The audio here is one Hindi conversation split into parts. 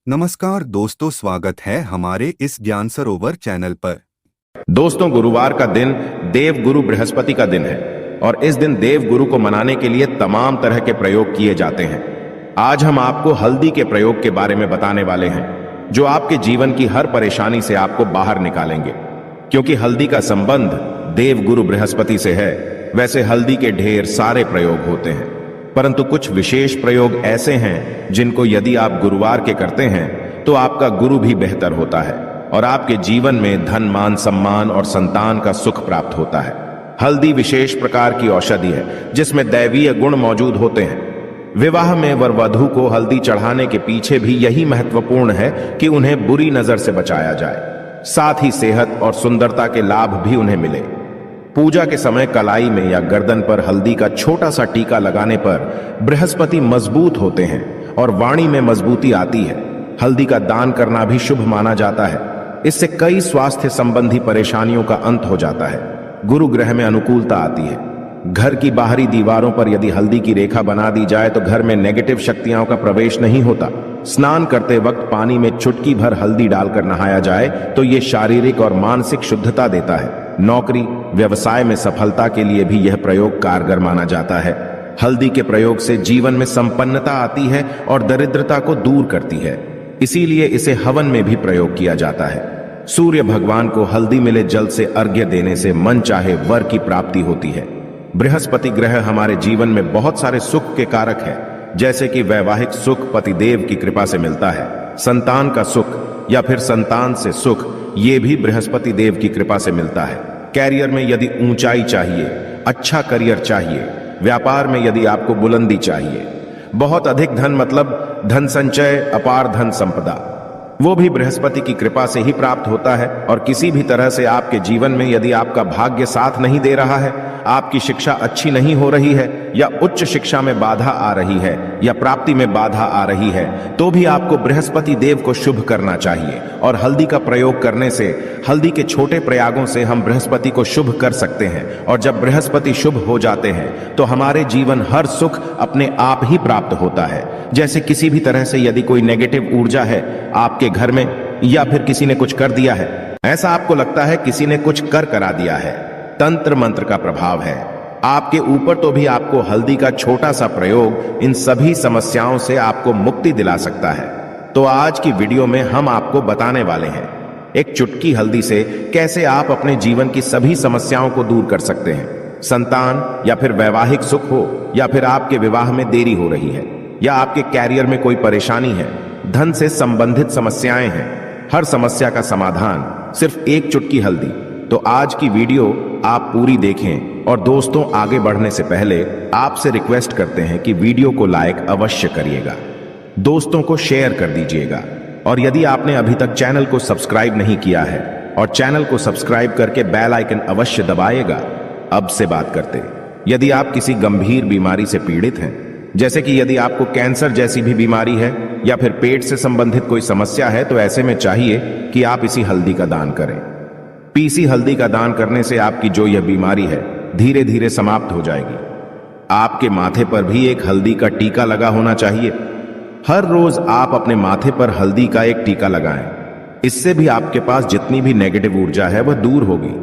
नमस्कार दोस्तों, स्वागत है हमारे इस ज्ञान सरोवर चैनल पर। दोस्तों, गुरुवार का दिन देव गुरु बृहस्पति का दिन है और इस दिन देव गुरु को मनाने के लिए तमाम तरह के प्रयोग किए जाते हैं। आज हम आपको हल्दी के प्रयोग के बारे में बताने वाले हैं, जो आपके जीवन की हर परेशानी से आपको बाहर निकालेंगे। क्योंकि हल्दी का संबंध देव गुरु बृहस्पति से है, वैसे हल्दी के ढेर सारे प्रयोग होते हैं, परंतु कुछ विशेष प्रयोग ऐसे हैं जिनको यदि आप गुरुवार के करते हैं तो आपका गुरु भी बेहतर होता है और आपके जीवन में धन, मान, सम्मान और संतान का सुख प्राप्त होता है। हल्दी विशेष प्रकार की औषधि है जिसमें दैवीय गुण मौजूद होते हैं। विवाह में वर वधू को हल्दी चढ़ाने के पीछे भी यही महत्वपूर्ण है कि उन्हें बुरी नजर से बचाया जाए, साथ ही सेहत और सुंदरता के लाभ भी उन्हें मिले। पूजा के समय कलाई में या गर्दन पर हल्दी का छोटा सा टीका लगाने पर बृहस्पति मजबूत होते हैं और वाणी में मजबूती आती है। हल्दी का दान करना भी शुभ माना जाता है। इससे कई स्वास्थ्य संबंधी परेशानियों का अंत हो जाता है। गुरु ग्रह में अनुकूलता आती है। घर की बाहरी दीवारों पर यदि हल्दी की रेखा बना दी जाए तो घर में नेगेटिव शक्तियों का प्रवेश नहीं होता। स्नान करते वक्त पानी में चुटकी भर हल्दी डालकर नहाया जाए तो ये शारीरिक और मानसिक शुद्धता देता है। नौकरी, व्यवसाय में सफलता के लिए भी यह प्रयोग कारगर माना जाता है। हल्दी के प्रयोग से जीवन में संपन्नता आती है और दरिद्रता को दूर करती है, इसीलिए इसे हवन में भी प्रयोग किया जाता है। सूर्य भगवान को हल्दी मिले जल से अर्घ्य देने से मन चाहे वर की प्राप्ति होती है। बृहस्पति ग्रह हमारे जीवन में बहुत सारे सुख के कारक है, जैसे कि वैवाहिक सुख पतिदेव की कृपा से मिलता है, संतान का सुख या फिर संतान से सुख ये भी बृहस्पति देव की कृपा से मिलता है। कैरियर में यदि ऊंचाई चाहिए, अच्छा करियर चाहिए, व्यापार में यदि आपको बुलंदी चाहिए, बहुत अधिक धन मतलब धन संचय, अपार धन संपदा, वो भी बृहस्पति की कृपा से ही प्राप्त होता है। और किसी भी तरह से आपके जीवन में यदि आपका भाग्य साथ नहीं दे रहा है, आपकी शिक्षा अच्छी नहीं हो रही है या उच्च शिक्षा में बाधा आ रही है या प्राप्ति में बाधा आ रही है, तो भी आपको बृहस्पति देव को शुभ करना चाहिए। और हल्दी का प्रयोग करने से, हल्दी के छोटे प्रयागों से हम बृहस्पति को शुभ कर सकते हैं। और जब बृहस्पति शुभ हो जाते हैं तो हमारे जीवन हर सुख अपने आप ही प्राप्त होता है। जैसे किसी भी तरह से यदि कोई नेगेटिव ऊर्जा है आपके घर में या फिर किसी ने कुछ कर दिया है, ऐसा आपको लगता है किसी ने कुछ करा दिया है, तंत्र मंत्र का प्रभाव है आपके ऊपर, तो भी आपको हल्दी का छोटा सा प्रयोग इन सभी समस्याओं से आपको मुक्ति दिला सकता है। तो आज की वीडियो में हम आपको बताने वाले हैं एक चुटकी हल्दी से कैसे आप अपने जीवन की सभी समस्याओं को दूर कर सकते हैं। संतान या फिर वैवाहिक सुख हो, या फिर आपके विवाह में देरी हो रही है, या आपके कैरियर में कोई परेशानी है, धन से संबंधित समस्याएं हैं, हर समस्या का समाधान सिर्फ एक चुटकी हल्दी। तो आज की वीडियो आप पूरी देखें। और दोस्तों, आगे बढ़ने से पहले आपसे रिक्वेस्ट करते हैं कि वीडियो को लाइक अवश्य करिएगा, दोस्तों को शेयर कर दीजिएगा, और यदि आपने अभी तक चैनल को सब्सक्राइब नहीं किया है और चैनल को सब्सक्राइब करके बेल आइकन अवश्य दबाइएगा। अब से बात करते, यदि आप किसी गंभीर बीमारी से पीड़ित हैं, जैसे कि यदि आपको कैंसर जैसी भी बीमारी है या फिर पेट से संबंधित कोई समस्या है, तो ऐसे में चाहिए कि आप इसी हल्दी का दान करें। पीसी हल्दी का दान करने से आपकी जो यह बीमारी है धीरे धीरे समाप्त हो जाएगी। आपके माथे पर भी एक हल्दी का टीका लगा होना चाहिए। हर रोज आप अपने माथे पर हल्दी का एक टीका लगाएं। इससे भी आपके पास जितनी भी नेगेटिव ऊर्जा है वह दूर होगी।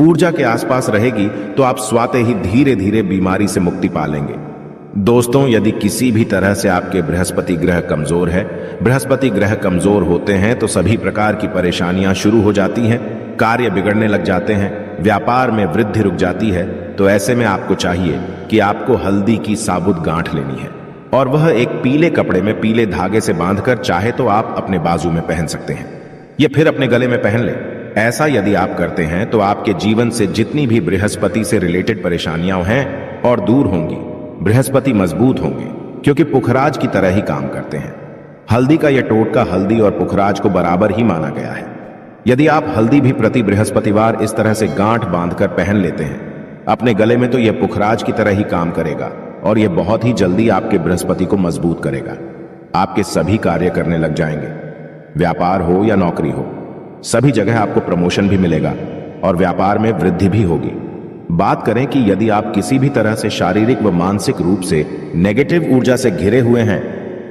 ऊर्जा के आसपास रहेगी तो आप स्वाते ही धीरे धीरे बीमारी से मुक्ति पा लेंगे। दोस्तों, यदि किसी भी तरह से आपके बृहस्पति ग्रह कमजोर है, बृहस्पति ग्रह कमजोर होते हैं तो सभी प्रकार की परेशानियां शुरू हो जाती हैं, कार्य बिगड़ने लग जाते हैं, व्यापार में वृद्धि रुक जाती है। तो ऐसे में आपको चाहिए कि आपको हल्दी की साबुत गांठ लेनी है और वह एक पीले कपड़े में पीले धागे से बांधकर चाहे तो आप अपने बाजू में पहन सकते हैं या फिर अपने गले में पहन लें। ऐसा यदि आप करते हैं तो आपके जीवन से जितनी भी बृहस्पति से रिलेटेड परेशानियां हैं और दूर होंगी। बृहस्पति मजबूत होंगे क्योंकि पुखराज की तरह ही काम करते हैं। हल्दी का यह टोटका हल्दी और पुखराज को बराबर ही माना गया है। यदि आप हल्दी भी प्रति बृहस्पतिवार इस तरह से गांठ बांधकर पहन लेते हैं अपने गले में, तो यह पुखराज की तरह ही काम करेगा और यह बहुत ही जल्दी आपके बृहस्पति को मजबूत करेगा। आपके सभी कार्य करने लग जाएंगे, व्यापार हो या नौकरी हो, सभी जगह आपको प्रमोशन भी मिलेगा और व्यापार में वृद्धि भी होगी। बात करें कि यदि आप किसी भी तरह से शारीरिक व मानसिक रूप से नेगेटिव ऊर्जा से घिरे हुए हैं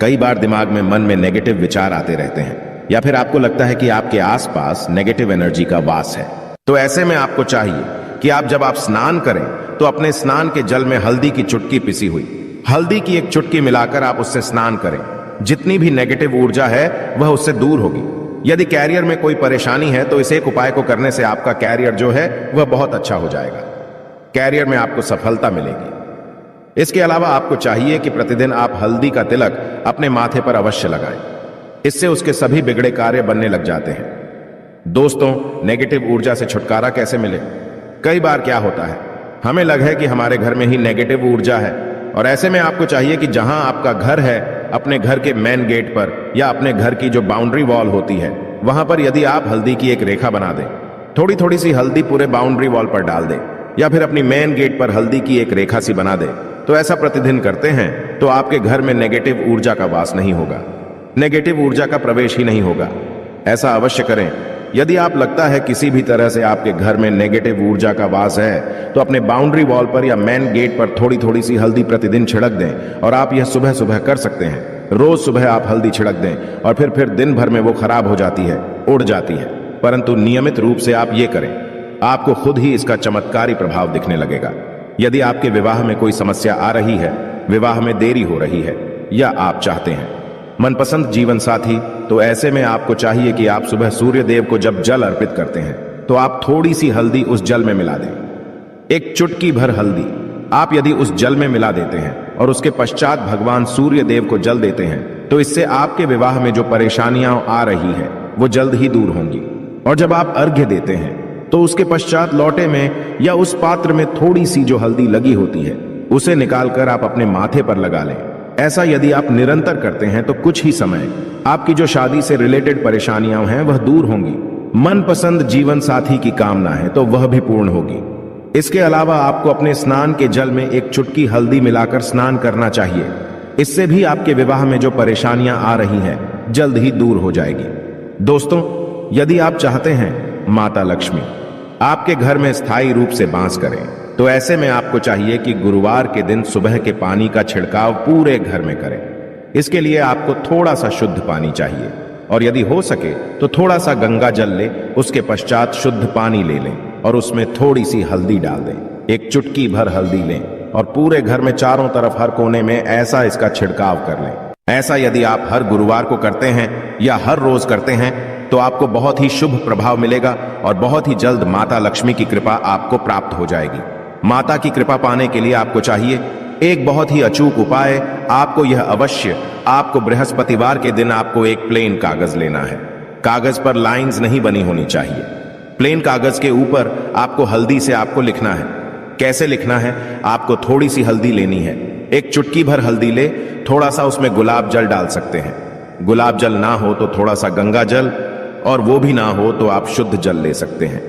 कई बार दिमाग में मन में नेगेटिव विचार आते रहते हैं, या फिर आपको लगता है कि आपके आसपास नेगेटिव एनर्जी का वास है। तो ऐसे में आपको चाहिए कि आप जब आप स्नान करें तो अपने स्नान के जल में हल्दी की चुटकी पिसी हुई, हल्दी की एक चुटकी मिलाकर आप उससे स्नान करें। जितनी भी नेगेटिव ऊर्जा है वह उससे दूर होगी। यदि कैरियर में कोई परेशानी है तो इस एक उपाय को करने से आपका कैरियर जो है वह बहुत अच्छा हो जाएगा। कैरियर में आपको सफलता मिलेगी। इसके अलावा आपको चाहिए कि प्रतिदिन आप हल्दी का तिलक अपने माथे पर अवश्य लगाएं। इससे उसके सभी बिगड़े कार्य बनने लग जाते हैं। दोस्तों, नेगेटिव ऊर्जा से छुटकारा कैसे मिले? कई बार क्या होता है, हमें लग है कि हमारे घर में ही नेगेटिव ऊर्जा है, और ऐसे में आपको चाहिए कि जहां आपका घर है, अपने घर के मेन गेट पर या अपने घर की जो बाउंड्री वॉल होती है वहां पर यदि आप हल्दी की एक रेखा बना दें, थोड़ी थोड़ी सी हल्दी पूरे बाउंड्री वॉल पर डाल दें, या फिर अपनी मेन गेट पर हल्दी की एक रेखा सी बना दें, तो ऐसा प्रतिदिन करते हैं तो आपके घर में नेगेटिव ऊर्जा का वास नहीं होगा, नेगेटिव ऊर्जा का प्रवेश ही नहीं होगा। ऐसा अवश्य करें। यदि आप लगता है किसी भी तरह से आपके घर में नेगेटिव ऊर्जा का वास है तो अपने बाउंड्री वॉल पर या मेन गेट पर थोड़ी थोड़ी सी हल्दी प्रतिदिन छिड़क दें, और आप यह सुबह सुबह कर सकते हैं। रोज सुबह आप हल्दी छिड़क दें और फिर दिन भर में वो खराब हो जाती है, उड़ जाती है, परंतु नियमित रूप से आप ये करें, आपको खुद ही इसका चमत्कारी प्रभाव दिखने लगेगा। यदि आपके विवाह में कोई समस्या आ रही है, विवाह में देरी हो रही है, या आप चाहते हैं मनपसंद जीवन साथी, तो ऐसे में आपको चाहिए कि आप सुबह सूर्य देव को जब जल अर्पित करते हैं तो आप थोड़ी सी हल्दी उस जल में मिला दें। एक चुटकी भर हल्दी आप यदि उस जल में मिला देते हैं और उसके पश्चात भगवान सूर्य देव को जल देते हैं, तो इससे आपके विवाह में जो परेशानियां आ रही है वो जल्द ही दूर होंगी। और जब आप अर्घ्य देते हैं तो उसके पश्चात लौटे में या उस पात्र में थोड़ी सी जो हल्दी लगी होती है उसे निकालकर आप अपने माथे पर लगा लें। ऐसा यदि आप निरंतर करते हैं तो कुछ ही समय आपकी जो शादी से रिलेटेड परेशानियां हैं वह दूर होंगी। मनपसंद जीवन साथी की कामना है तो वह भी पूर्ण होगी। इसके अलावा आपको अपने स्नान के जल में एक चुटकी हल्दी मिलाकर स्नान करना चाहिए। इससे भी आपके विवाह में जो परेशानियां आ रही हैं जल्द ही दूर हो जाएगी। दोस्तों, यदि आप चाहते हैं माता लक्ष्मी आपके घर में स्थायी रूप से वास करें, तो ऐसे में आपको चाहिए कि गुरुवार के दिन सुबह के पानी का छिड़काव पूरे घर में करें। इसके लिए आपको थोड़ा सा शुद्ध पानी चाहिए, और यदि हो सके तो थोड़ा सा गंगा जल ले, उसके पश्चात शुद्ध पानी ले लें और उसमें थोड़ी सी हल्दी डाल दें। एक चुटकी भर हल्दी लें और पूरे घर में चारों तरफ हर कोने में ऐसा इसका छिड़काव कर लें। ऐसा यदि आप हर गुरुवार को करते हैं या हर रोज करते हैं तो आपको बहुत ही शुभ प्रभाव मिलेगा और बहुत ही जल्द माता लक्ष्मी की कृपा आपको प्राप्त हो जाएगी। माता की कृपा पाने के लिए आपको चाहिए एक बहुत ही अचूक उपाय। आपको यह अवश्य, आपको बृहस्पतिवार के दिन आपको एक प्लेन कागज लेना है। कागज पर लाइंस नहीं बनी होनी चाहिए। प्लेन कागज के ऊपर आपको हल्दी से आपको लिखना है। कैसे लिखना है? आपको थोड़ी सी हल्दी लेनी है, एक चुटकी भर हल्दी ले, थोड़ा सा उसमें गुलाब जल डाल सकते हैं। गुलाब जल ना हो तो थोड़ा सा गंगा जल, और वो भी ना हो तो आप शुद्ध जल ले सकते हैं।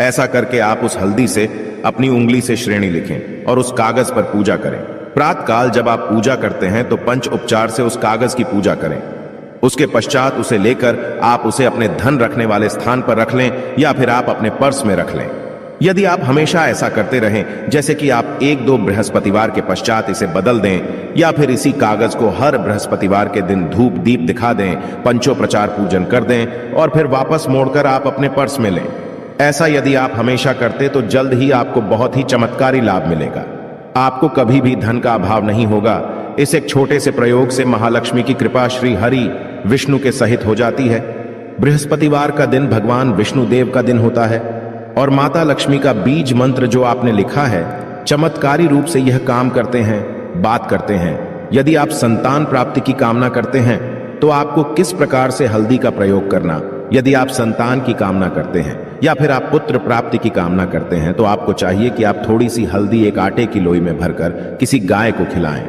ऐसा करके आप उस हल्दी से अपनी उंगली से श्रेणी लिखें और उस कागज पर पूजा करें। प्रातःकाल जब आप पूजा करते हैं तो पंच उपचार से उस कागज की पूजा करें। उसके पश्चात उसे लेकर आप उसे अपने धन रखने वाले स्थान पर रख लें या फिर आप अपने पर्स में रख लें। यदि आप हमेशा ऐसा करते रहें, जैसे कि आप 1-2 बृहस्पतिवार के पश्चात इसे बदल दें या फिर इसी कागज को हर बृहस्पतिवार के दिन धूप दीप दिखा दें, पंचोपचार पूजन कर दें और फिर वापस मोड़कर आप अपने पर्स में लें। ऐसा यदि आप हमेशा करते तो जल्द ही आपको बहुत ही चमत्कारी लाभ मिलेगा। आपको कभी भी धन का अभाव नहीं होगा। इस एक छोटे से प्रयोग से महालक्ष्मी की कृपा श्री हरि विष्णु के सहित हो जाती है। बृहस्पतिवार का दिन भगवान विष्णु देव का दिन होता है और माता लक्ष्मी का बीज मंत्र जो आपने लिखा है चमत्कारी रूप से यह काम करते हैं, बात करते हैं। यदि आप संतान प्राप्ति की कामना करते हैं तो आपको किस प्रकार से हल्दी का प्रयोग करना, यदि आप संतान की कामना करते हैं या फिर आप पुत्र प्राप्ति की कामना करते हैं तो आपको चाहिए कि आप थोड़ी सी हल्दी एक आटे की लोई में भरकर किसी गाय को खिलाएं।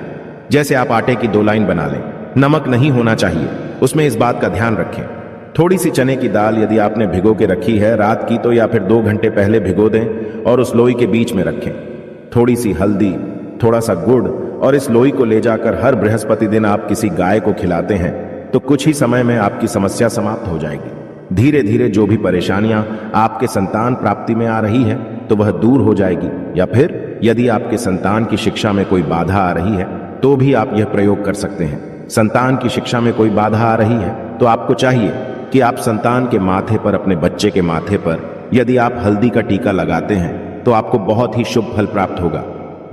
जैसे आप आटे की 2 लाइन बना लें। नमक नहीं होना चाहिए, उसमें इस बात का ध्यान रखें। थोड़ी सी चने की दाल यदि आपने भिगो के रखी है रात की, तो या फिर 2 घंटे पहले भिगो दें और उस लोई के बीच में रखें। थोड़ी सी हल्दी, थोड़ा सा गुड़, और इस लोई को ले जाकर हर बृहस्पति दिन आप किसी गाय को खिलाते हैं तो कुछ ही समय में आपकी समस्या समाप्त हो जाएगी। धीरे धीरे जो भी परेशानियां आपके संतान प्राप्ति में आ रही है तो वह दूर हो जाएगी। या फिर यदि आपके संतान की शिक्षा में कोई बाधा आ रही है तो भी आप यह प्रयोग कर सकते हैं। संतान की शिक्षा में कोई बाधा आ रही है तो आपको चाहिए कि आप संतान के माथे पर, अपने बच्चे के माथे पर यदि आप हल्दी का टीका लगाते हैं तो आपको बहुत ही शुभ फल प्राप्त होगा।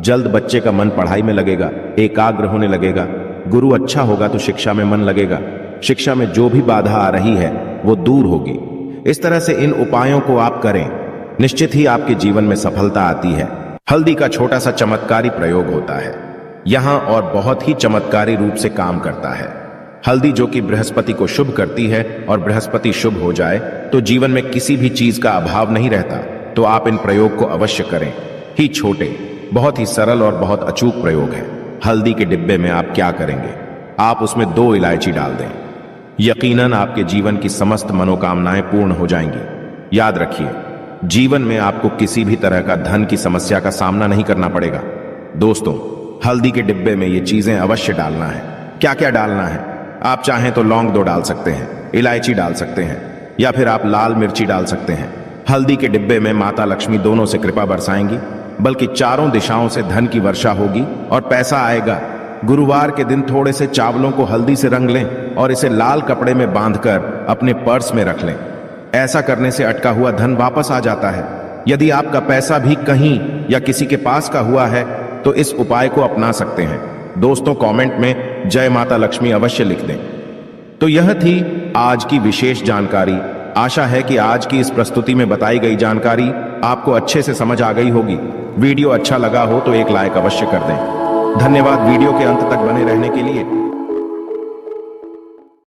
जल्द बच्चे का मन पढ़ाई में लगेगा, एकाग्र होने लगेगा। गुरु अच्छा होगा तो शिक्षा में मन लगेगा। शिक्षा में जो भी बाधा आ रही है वो दूर होगी। इस तरह से इन उपायों को आप करें, निश्चित ही आपके जीवन में सफलता आती है। हल्दी का छोटा सा चमत्कारी प्रयोग होता है यहां और बहुत ही चमत्कारी रूप से काम करता है। हल्दी जो कि बृहस्पति को शुभ करती है और बृहस्पति शुभ हो जाए तो जीवन में किसी भी चीज का अभाव नहीं रहता। तो आप इन प्रयोग को अवश्य करें। ही छोटे, बहुत ही सरल और बहुत अचूक प्रयोग है। हल्दी के डिब्बे में आप क्या करेंगे, आप उसमें 2 इलायची डाल दें। यकीनन आपके जीवन की समस्त मनोकामनाएं पूर्ण हो जाएंगी। याद रखिए, जीवन में आपको किसी भी तरह का धन की समस्या का सामना नहीं करना पड़ेगा। दोस्तों, हल्दी के डिब्बे में ये चीजें अवश्य डालना है। क्या क्या डालना है, आप चाहें तो लौंग 2 डाल सकते हैं, इलायची डाल सकते हैं या फिर आप लाल मिर्ची डाल सकते हैं। हल्दी के डिब्बे में माता लक्ष्मी दोनों से कृपा बरसाएंगी, बल्कि चारों दिशाओं से धन की वर्षा होगी और पैसा आएगा। गुरुवार के दिन थोड़े से चावलों को हल्दी से रंग लें और इसे लाल कपड़े में बांधकर अपने पर्स में रख लें। ऐसा करने से अटका हुआ धन वापस आ जाता है। यदि आपका पैसा भी कहीं या किसी के पास का हुआ है तो इस उपाय को अपना सकते हैं। दोस्तों, कमेंट में जय माता लक्ष्मी अवश्य लिख दें। तो यह थी आज की विशेष जानकारी। आशा है कि आज की इस प्रस्तुति में बताई गई जानकारी आपको अच्छे से समझ आ गई होगी। वीडियो अच्छा लगा हो तो एक लाइक अवश्य कर दें। धन्यवाद वीडियो के अंत तक बने रहने के लिए।